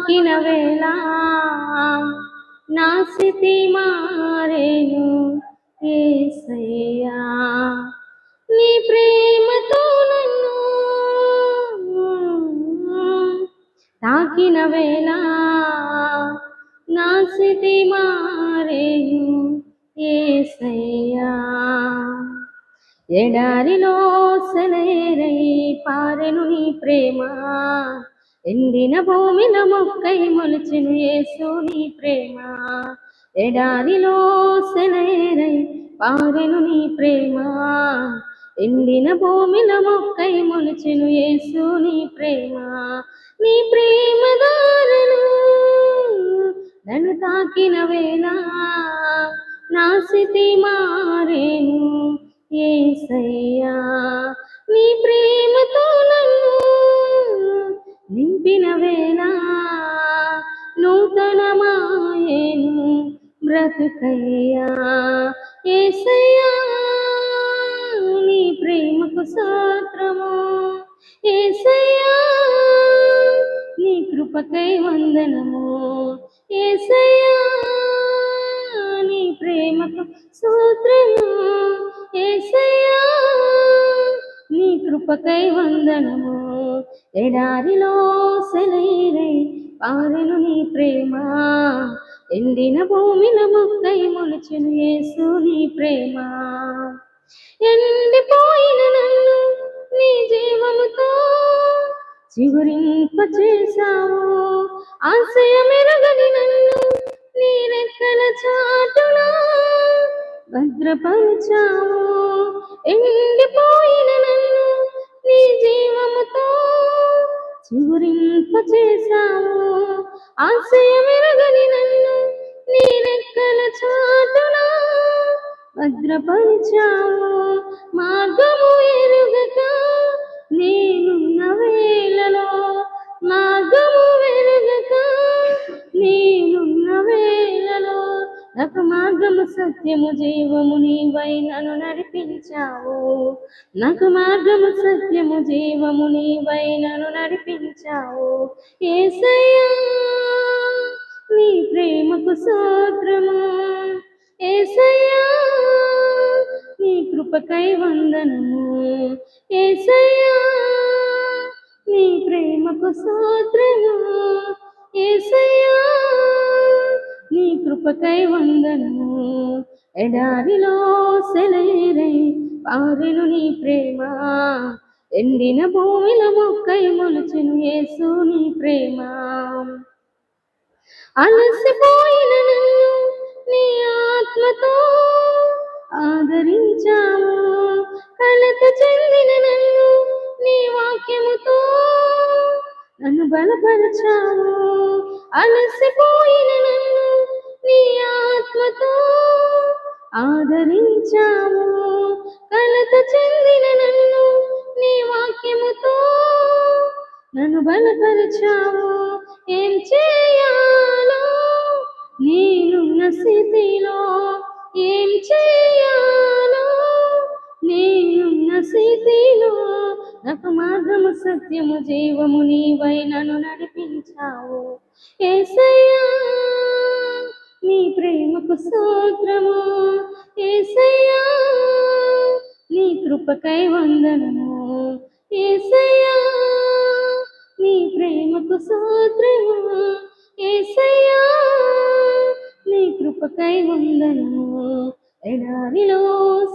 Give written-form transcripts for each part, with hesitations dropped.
తాకిన వేళ నా స్థితి మారేను యేసయ్యా నీ ప్రేమతో నన్ను తాకిన వేళ నా స్థితి మారేను యేసయ్యా ఎడారిలో సెలయేరై పారెను నీ ప్రేమ ఎండిన భూమిలో మొక్కై మొలిచెను యేసు నీ ప్రేమ ఎడారిలో సెలయేరై పారెను నీ ప్రేమ ఎండిన భూమిలో మొక్కై మొలిచెను యేసు నీ ప్రేమ దారను నన్ను తాకిన వేళ నా స్థితి మారేను యేసయ్యా నీ ప్రేమతో నన్ను నింపిన వేళ నూతనమాయేను బ్రతుకయ్యా యేసయ్యా నీ ప్రేమకు స్తోత్రము యేసయ్యా నీ కృపకై వందనము యేసయ్యా నీ ప్రేమకు స్తోత్రము యేసయ్యా నీ కృపకై వందనము ఎడారిలో సెలయేరై పారెను నీ ప్రేమ ఎండిన భూమిలో మొక్కై మొలిచెను యేసు నీ ప్రేమ ఎండిపోయిన నన్ను నీ జీవముతో చిగురింప చేశావు ఆశయమెరగని నన్ను నీ రెక్కల చాటున భద్రపరచావు ఎండిపోయిన నన్ను నీ జీవముతో చిగురింప చేశావు ఆశయమెరగని నన్ను నీ రెక్కల చాటున భద్రపరచావు మార్గము ఎరుగక నేనున్న వేళలో మార్గము ఎరుగక నేనున్న వేళలో నాకు మార్గము సత్యము జీవము నీవై నన్ను నడిపించావు నాకు మార్గము సత్యము జీవము నీవై నన్ను నడిపించావు యేసయ్యా నీ ప్రేమకు స్తోత్రము యేసయ్యా నీ కృపకై వందనము యేసయ్యా నీ ప్రేమకు స్తోత్రము యేసయ్యా నీ కృపకై వందనము ఎడారిలో సెలయేరై పారెను నీ ప్రేమ ఎండిన భూమిలో మొక్కై మొలిచెను యేసు నీ ప్రేమ అలసిపోయిన నన్ను నీ ఆత్మతో ఆదరించావు కలత చెందిన నన్ను నీ వాక్యముతో నన్ను బలపరచావు అలసిపోయిన నన్ను నీ ఆత్మతో ఆదరించావు కలత చెందిన నన్ను నీ వాక్యముతో నన్ను బలపరచావు ఏం చేయాలో నేనున్న స్థితిలో ఏం చేయాలో నేనున్న స్థితిలో నాకు మార్గము సత్యము జీవము నీవై నన్ను నడిపించావు యేసయ్యా నీ ప్రేమకు స్తోత్రము యేసయ్యా నీ కృపకై వందనము యేసయ్యా నీ ప్రేమకు స్తోత్రము యేసయ్యా నీ కృపకై వందనము ఎడారిలో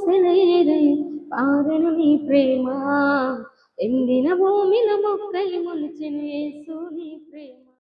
సెలయేరై పారెను నీ ప్రేమ ఎండిన భూమిలో మొక్కై మొలిచెను యేసు నీ ప్రేమ